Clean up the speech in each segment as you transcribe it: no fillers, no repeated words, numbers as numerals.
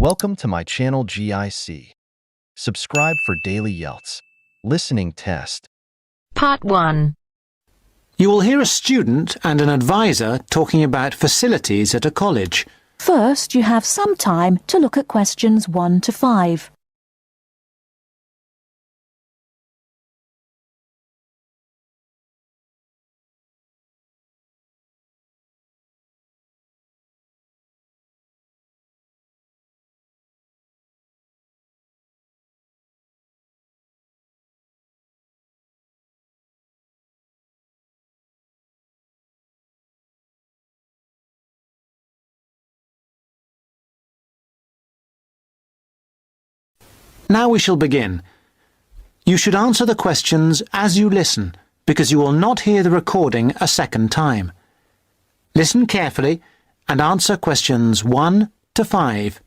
Welcome to my channel GIC. Subscribe for daily IELTS Listening Test. Part 1. You will hear a student and an advisor talking about facilities at a college. First, you have some time to look at questions 1 to 5. Now we shall begin. You should answer the questions as you listen, because you will not hear the recording a second time. Listen carefully and answer questions 1 to 5.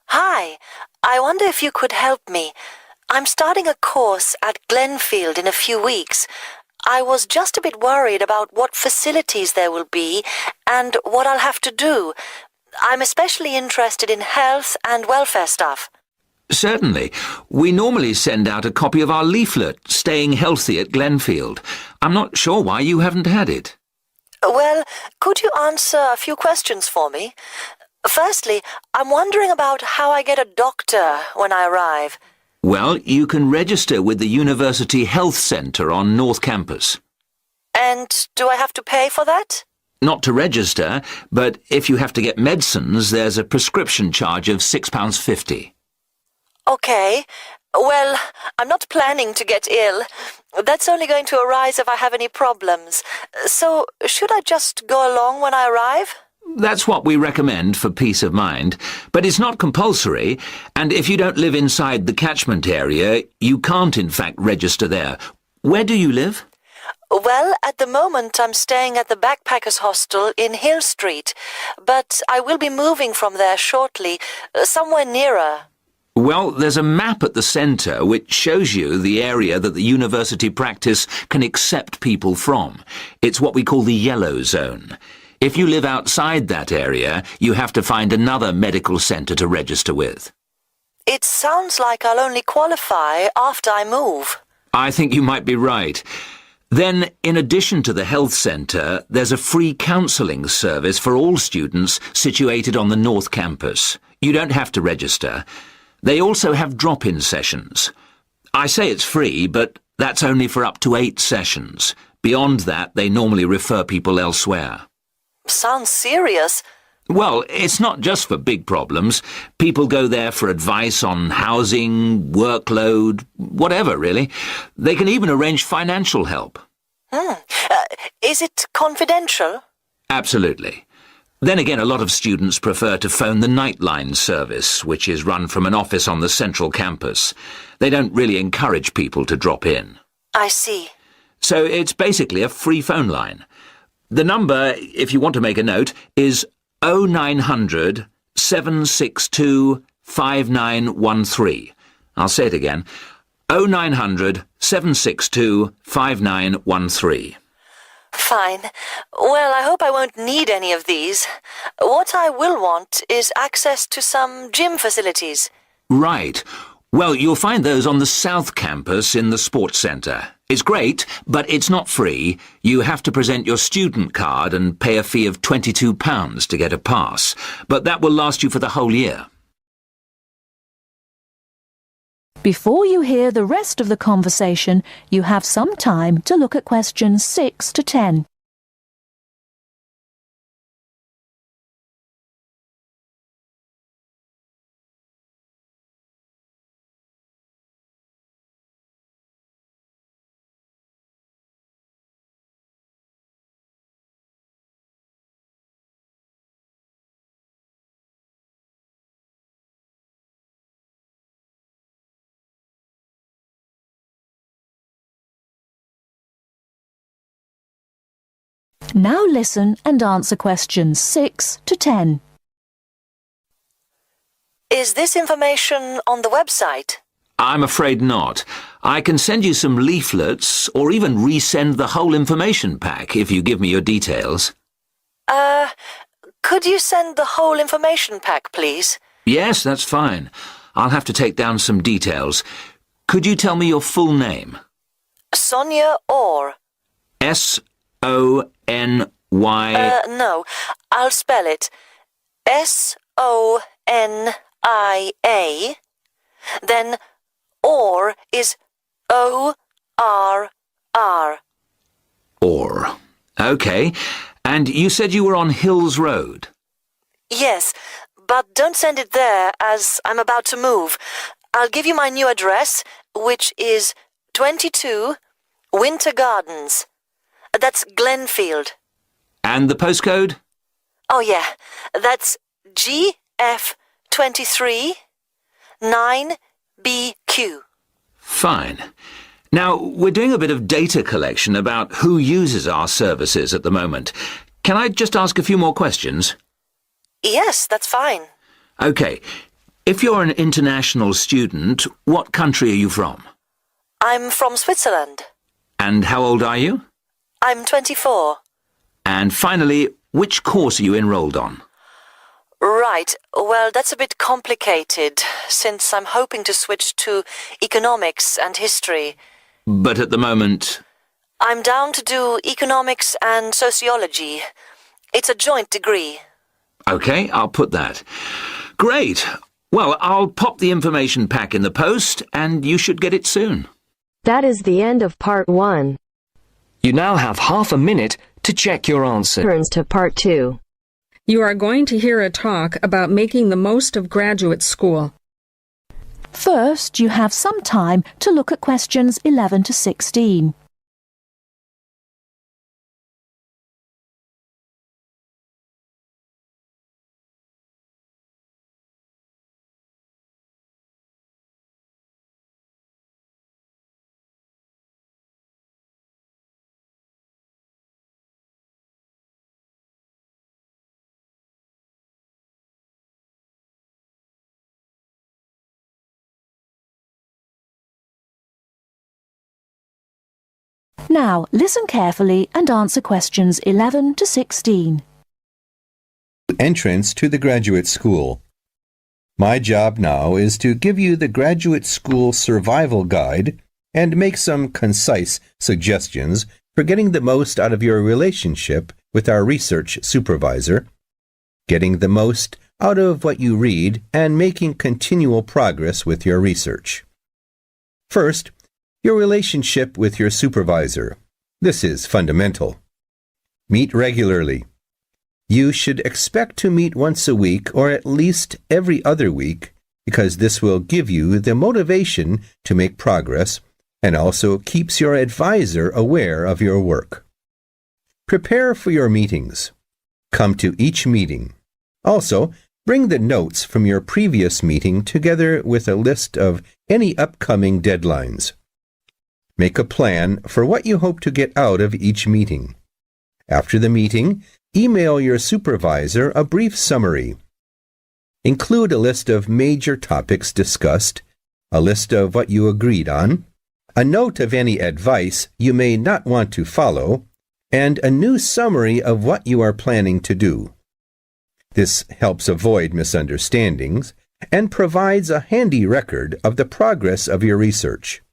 Hi, I wonder if you could help me. I'm starting a course at Glenfield in a few weeks. I was just a bit worried about what facilities there will be and what I'll have to do. I'm especially interested in health and welfare stuff. Certainly. We normally send out a copy of our leaflet, Staying Healthy at Glenfield. I'm not sure why you haven't had it. Well, could you answer a few questions for me? Firstly, I'm wondering about how I get a doctor when I arrive. Well, you can register with the University Health Centre on North Campus. And do I have to pay for that? Not to register, but if you have to get medicines, there's a prescription charge of £6.50. Okay. Well, I'm not planning to get ill. That's only going to arise if I have any problems. So, should I just go along when I arrive? That's what we recommend for peace of mind, but it's not compulsory, and if you don't live inside the catchment area, you can't in fact register there. Where do you live? Well, at the moment I'm staying at the Backpackers Hostel in Hill Street, but I will be moving from there shortly, somewhere nearer. Well, there's a map at the centre which shows you the area that the university practice can accept people from. It's what we call the yellow zone. If you live outside that area, you have to find another medical centre to register with. It sounds like I'll only qualify after I move. I think you might be right. Then, in addition to the health centre, there's a free counselling service for all students situated on the North Campus. You don't have to register. They also have drop-in sessions. I say it's free, but that's only for up to 8 sessions. Beyond that, they normally refer people elsewhere. Sounds serious. Well, it's not just for big problems. People go there for advice on housing, workload, whatever, really. They can even arrange financial help. Is it confidential? Absolutely. Then again, a lot of students prefer to phone the Nightline service, which is run from an office on the central campus. They don't really encourage people to drop in. I see. So it's basically a free phone line. The number, if you want to make a note, is 0900 762 5913. I'll say it again. 0900 762 5913. Fine. Well, I hope I won't need any of these. What I will want is access to some gym facilities. Right. Well, you'll find those on the South Campus in the Sports Centre. It's great, but it's not free. You have to present your student card and pay a fee of £22 to get a pass. But that will last you for the whole year. Before you hear the rest of the conversation, you have some time to look at questions 6 to 10. Now listen and answer questions 6 to 10. Is this information on the website? I'm afraid not. I can send you some leaflets or even resend the whole information pack if you give me your details. Could you send the whole information pack, please? Yes, that's fine. I'll have to take down some details. Could you tell me your full name? Sonia Orr. S-O-N-Y... No, I'll spell it. S-O-N-I-A. Then Orr is O-R-R. Orr. OK. And you said you were on Hills Road? Yes, but don't send it there as I'm about to move. I'll give you my new address, which is 22 Winter Gardens. That's Glenfield. And the postcode? Oh, yeah. That's GF23 9BQ. Fine. Now, we're doing a bit of data collection about who uses our services at the moment. Can I just ask a few more questions? Yes, that's fine. OK. If you're an international student, what country are you from? I'm from Switzerland. And how old are you? I'm 24. And finally, which course are you enrolled on? Right. Well, that's a bit complicated, since I'm hoping to switch to economics and history. But at the moment... I'm down to do economics and sociology. It's a joint degree. OK, I'll put that. Great. Well, I'll pop the information pack in the post, and you should get it soon. That is the end of part 1. You now have half a minute to check your answer. Turns to part 2. You are going to hear a talk about making the most of graduate school. First, you have some time to look at questions 11 to 16. Now, listen carefully and answer questions 11 to 16. Entrance to the graduate school. My job now is to give you the graduate school survival guide and make some concise suggestions for getting the most out of your relationship with our research supervisor, getting the most out of what you read, and making continual progress with your research. First, your relationship with your supervisor. This is fundamental. Meet regularly. You should expect to meet once a week or at least every other week because this will give you the motivation to make progress and also keeps your advisor aware of your work. Prepare for your meetings. Come to each meeting. Also, bring the notes from your previous meeting together with a list of any upcoming deadlines. Make a plan for what you hope to get out of each meeting. After the meeting, email your supervisor a brief summary. Include a list of major topics discussed, a list of what you agreed on, a note of any advice you may not want to follow, and a new summary of what you are planning to do. This helps avoid misunderstandings and provides a handy record of the progress of your research.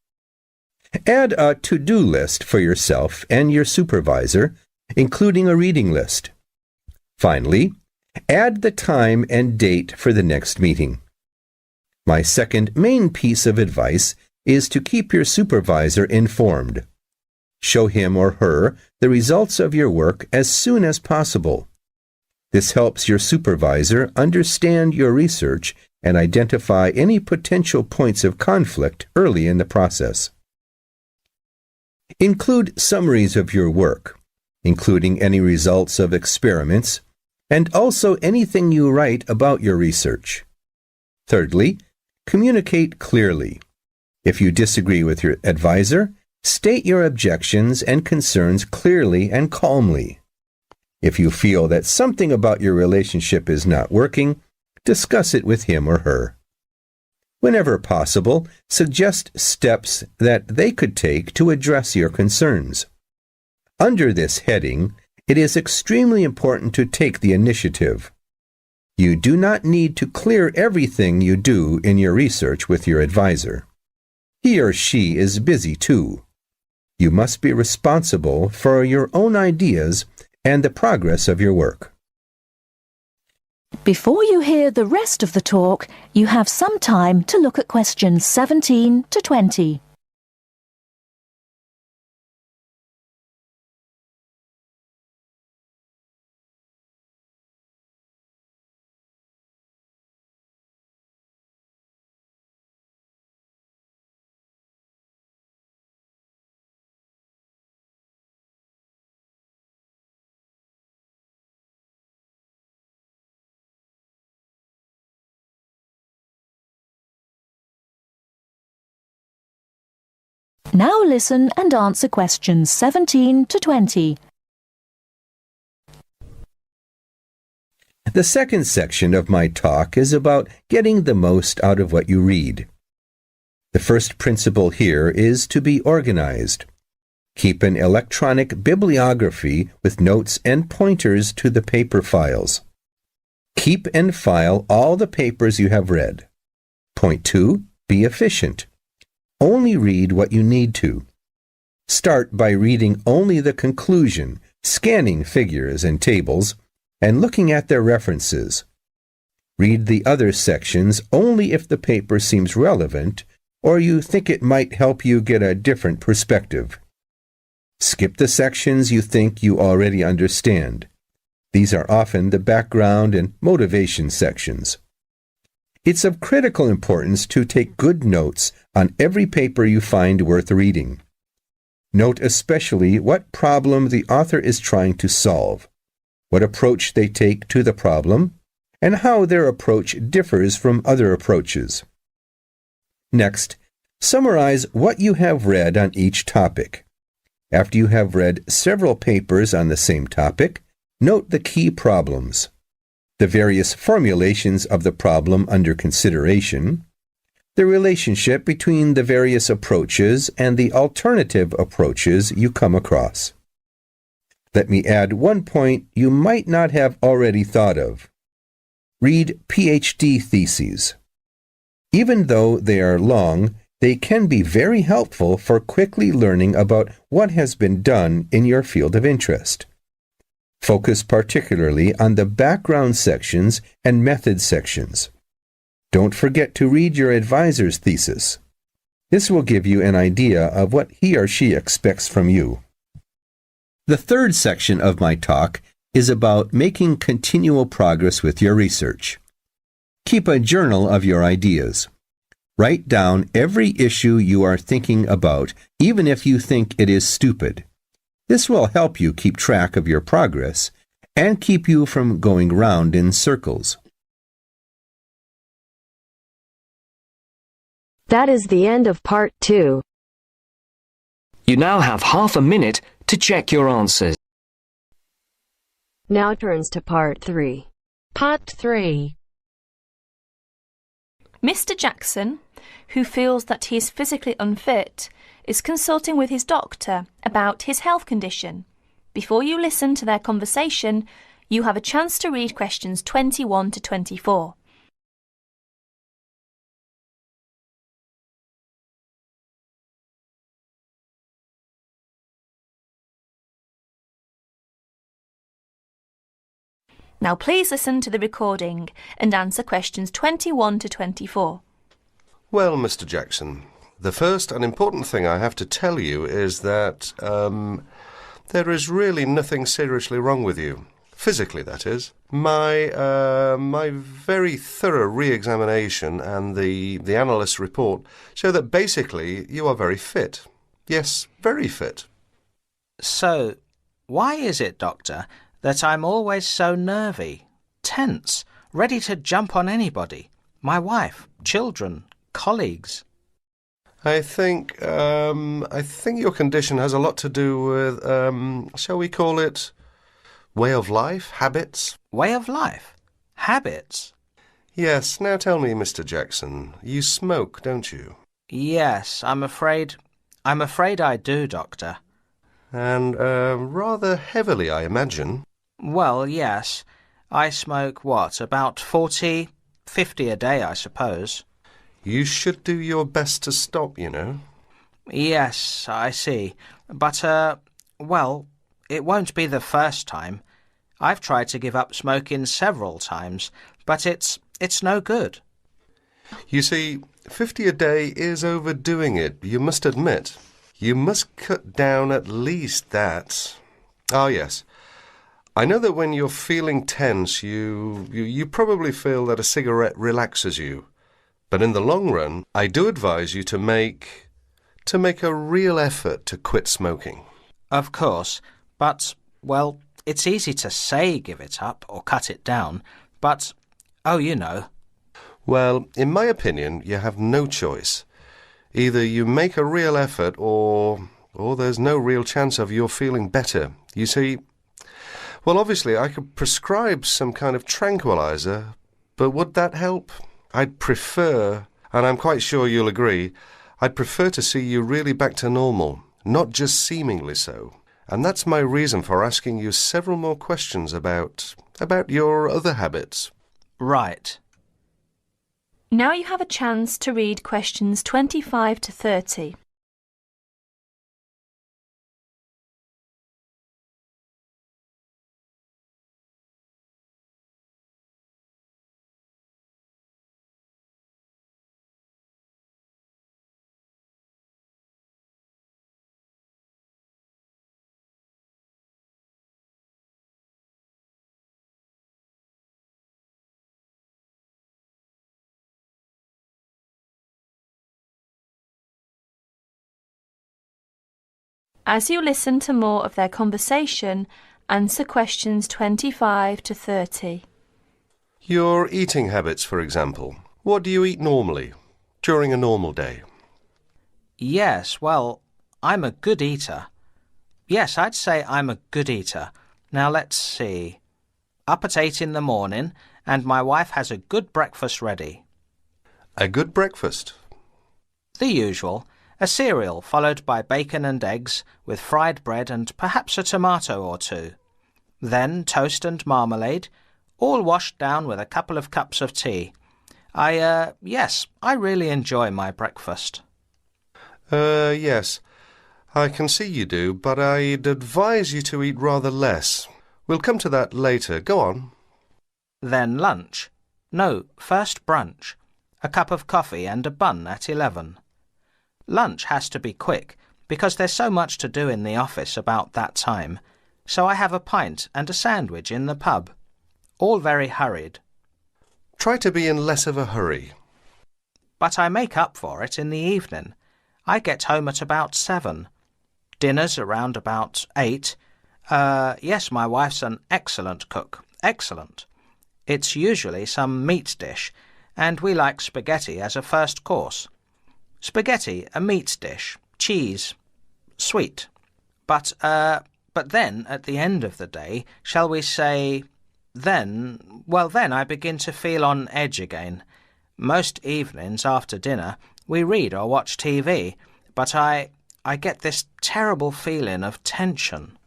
Add a to-do list for yourself and your supervisor, including a reading list. Finally, add the time and date for the next meeting. My second main piece of advice is to keep your supervisor informed. Show him or her the results of your work as soon as possible. This helps your supervisor understand your research and identify any potential points of conflict early in the process. Include summaries of your work, including any results of experiments, and also anything you write about your research. Thirdly, communicate clearly. If you disagree with your advisor, state your objections and concerns clearly and calmly. If you feel that something about your relationship is not working, discuss it with him or her. Whenever possible, suggest steps that they could take to address your concerns. Under this heading, it is extremely important to take the initiative. You do not need to clear everything you do in your research with your advisor. He or she is busy too. You must be responsible for your own ideas and the progress of your work. Before you hear the rest of the talk, you have some time to look at questions 17 to 20. Now listen and answer questions 17 to 20. The second section of my talk is about getting the most out of what you read. The first principle here is to be organized. Keep an electronic bibliography with notes and pointers to the paper files. Keep and file all the papers you have read. Point 2. Be efficient. Only read what you need to. Start by reading only the conclusion, scanning figures and tables, and looking at their references. Read the other sections only if the paper seems relevant or you think it might help you get a different perspective. Skip the sections you think you already understand. These are often the background and motivation sections. It's of critical importance to take good notes on every paper you find worth reading. Note especially what problem the author is trying to solve, what approach they take to the problem, and how their approach differs from other approaches. Next, summarize what you have read on each topic. After you have read several papers on the same topic, note the key problems, the various formulations of the problem under consideration, the relationship between the various approaches and the alternative approaches you come across. Let me add one point you might not have already thought of. Read PhD theses. Even though they are long, they can be very helpful for quickly learning about what has been done in your field of interest. Focus particularly on the background sections and method sections. Don't forget to read your advisor's thesis. This will give you an idea of what he or she expects from you. The third section of my talk is about making continual progress with your research. Keep a journal of your ideas. Write down every issue you are thinking about, even if you think it is stupid. This will help you keep track of your progress and keep you from going round in circles. That is the end of part 2. You now have half a minute to check your answers. Now turns to part 3. Part 3. Mr. Jackson, who feels that he is physically unfit, is consulting with his doctor about his health condition. Before you listen to their conversation, you have a chance to read questions 21 to 24. Now please listen to the recording and answer questions 21 to 24. Well, Mr. Jackson, the first and important thing I have to tell you is that there is really nothing seriously wrong with you. Physically, that is. My very thorough re-examination and the analyst's report show that basically you are very fit. Yes, very fit. So, why is it, Doctor, that I'm always so nervy, tense, ready to jump on anybody? My wife, children, colleagues. I think your condition has a lot to do with, shall we call it, way of life, habits? Way of life? Habits? Yes. Now tell me, Mr. Jackson, you smoke, don't you? Yes, I'm afraid I do, Doctor. And rather heavily, I imagine. Well, yes. I smoke, what, about 40, 50 a day, I suppose. You should do your best to stop, you know. Yes, I see. But, well, it won't be the first time. I've tried to give up smoking several times, but it's no good. You see, 50 a day is overdoing it, you must admit. You must cut down at least that. Ah, yes. I know that when you're feeling tense, you probably feel that a cigarette relaxes you. But in the long run, I do advise you to make a real effort to quit smoking. Of course, but, well, it's easy to say give it up or cut it down, but, oh, you know. Well, in my opinion, you have no choice. Either you make a real effort or there's no real chance of your feeling better. You see, well, obviously I could prescribe some kind of tranquilizer, but would that help? I'd prefer, and I'm quite sure you'll agree, I'd prefer to see you really back to normal, not just seemingly so. And that's my reason for asking you several more questions about your other habits. Right. Now you have a chance to read questions 25 to 30. As you listen to more of their conversation, answer questions 25 to 30. Your eating habits, for example. What do you eat normally, during a normal day? Yes, well, I'm a good eater. Yes, I'd say I'm a good eater. Now let's see. Up at 8 in the morning, and my wife has a good breakfast ready. A good breakfast? The usual. A cereal followed by bacon and eggs with fried bread and perhaps a tomato or two. Then toast and marmalade, all washed down with a couple of cups of tea. Yes, I really enjoy my breakfast. Yes. I can see you do, but I'd advise you to eat rather less. We'll come to that later. Go on. Then lunch. No, first brunch. A cup of coffee and a bun at 11. Lunch has to be quick, because there's so much to do in the office about that time, so I have a pint and a sandwich in the pub. All very hurried. Try to be in less of a hurry. But I make up for it in the evening. I get home at about 7. Dinner's around about 8. Yes, my wife's an excellent cook. Excellent. It's usually some meat dish, and we like spaghetti as a first course. Spaghetti, a meat dish, cheese, sweet. But then, at the end of the day, shall we say, then I begin to feel on edge again. Most evenings after dinner we read or watch TV, but I get this terrible feeling of tension.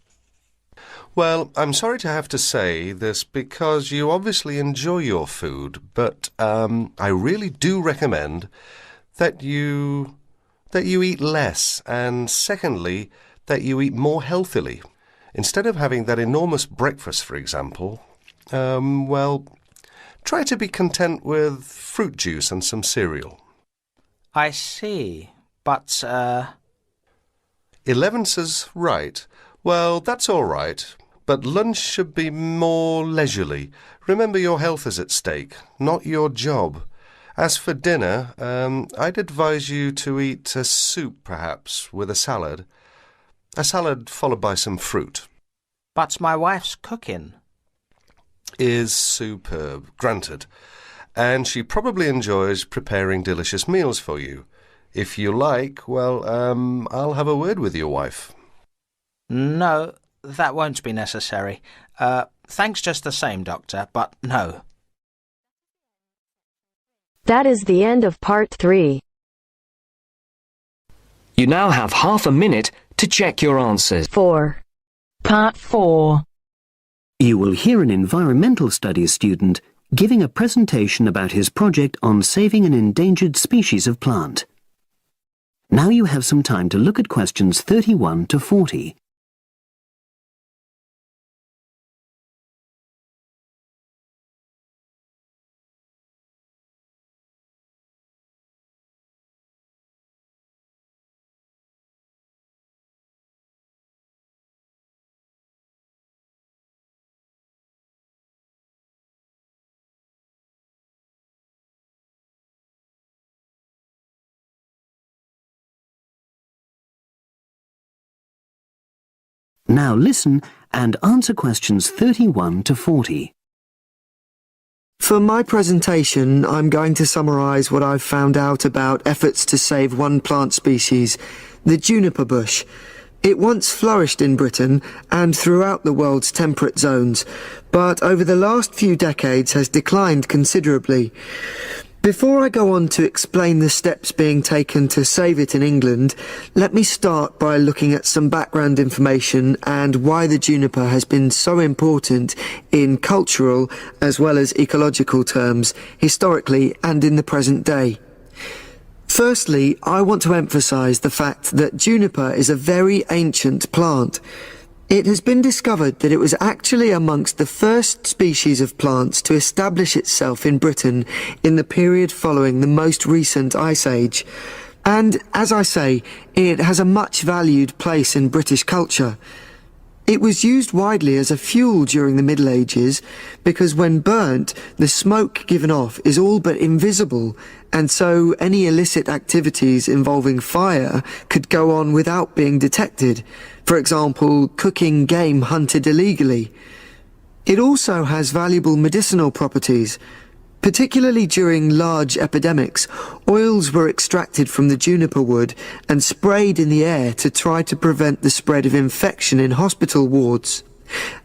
Well, I'm sorry to have to say this because you obviously enjoy your food, but I really do recommend that you eat less, and secondly, that you eat more healthily. Instead of having that enormous breakfast, for example, try to be content with fruit juice and some cereal. I see, but, 11's right. Well, that's all right, but lunch should be more leisurely. Remember, your health is at stake, not your job. As for dinner, I'd advise you to eat a soup, perhaps, with a salad. A salad followed by some fruit. But my wife's cooking is superb, granted. And she probably enjoys preparing delicious meals for you. If you like, I'll have a word with your wife. No, that won't be necessary. Thanks just the same, Doctor, but no. That is the end of part 3. You now have half a minute to check your answers. 4. Part 4. You will hear an environmental studies student giving a presentation about his project on saving an endangered species of plant. Now you have some time to look at questions 31 to 40. Now listen and answer questions 31 to 40. For my presentation, I'm going to summarise what I've found out about efforts to save one plant species, the juniper bush. It once flourished in Britain and throughout the world's temperate zones, but over the last few decades has declined considerably. Before I go on to explain the steps being taken to save it in England, let me start by looking at some background information and why the juniper has been so important in cultural as well as ecological terms, historically and in the present day. Firstly, I want to emphasise the fact that juniper is a very ancient plant. It has been discovered that it was actually amongst the first species of plants to establish itself in Britain in the period following the most recent Ice Age. And, as I say, it has a much valued place in British culture. It was used widely as a fuel during the Middle Ages because when burnt, the smoke given off is all but invisible, and so any illicit activities involving fire could go on without being detected. For example, cooking game hunted illegally. It also has valuable medicinal properties. Particularly during large epidemics, oils were extracted from the juniper wood and sprayed in the air to try to prevent the spread of infection in hospital wards.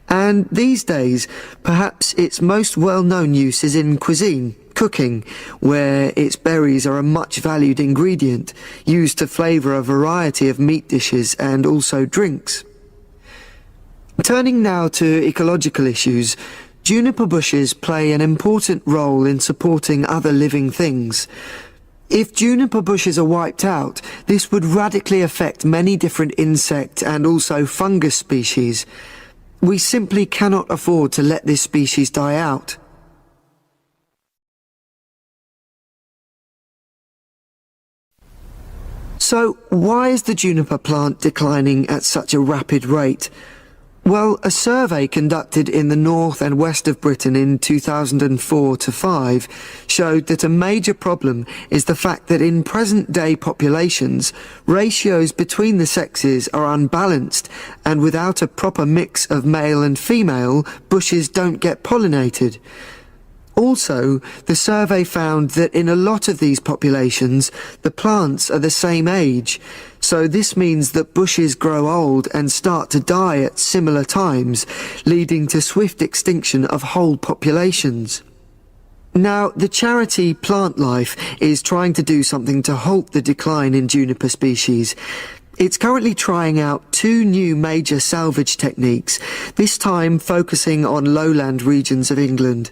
And these days, perhaps its most well-known use is in cuisine, cooking, where its berries are a much valued ingredient, used to flavour a variety of meat dishes and also drinks. Turning now to ecological issues, juniper bushes play an important role in supporting other living things. If juniper bushes are wiped out, this would radically affect many different insect and also fungus species. We simply cannot afford to let this species die out. So, why is the juniper plant declining at such a rapid rate? Well, a survey conducted in the north and west of Britain in 2004-5 showed that a major problem is the fact that in present-day populations, ratios between the sexes are unbalanced, and without a proper mix of male and female, bushes don't get pollinated. Also, the survey found that in a lot of these populations, the plants are the same age, so this means that bushes grow old and start to die at similar times, leading to swift extinction of whole populations. Now, the charity Plant Life is trying to do something to halt the decline in juniper species. It's currently trying out 2 new major salvage techniques, this time focusing on lowland regions of England.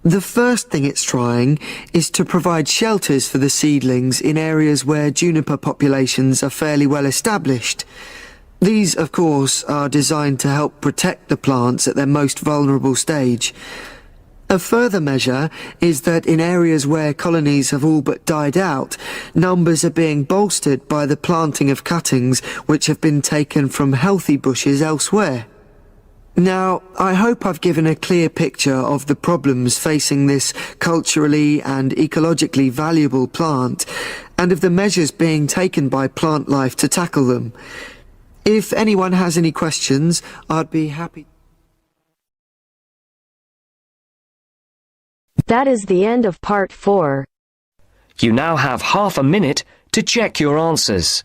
The first thing it's trying is to provide shelters for the seedlings in areas where juniper populations are fairly well established. These, of course, are designed to help protect the plants at their most vulnerable stage. A further measure is that in areas where colonies have all but died out, numbers are being bolstered by the planting of cuttings which have been taken from healthy bushes elsewhere. Now, I hope I've given a clear picture of the problems facing this culturally and ecologically valuable plant, and of the measures being taken by Plant Life to tackle them. If anyone has any questions, I'd be happy. That is the end of part 4. You now have half a minute to check your answers.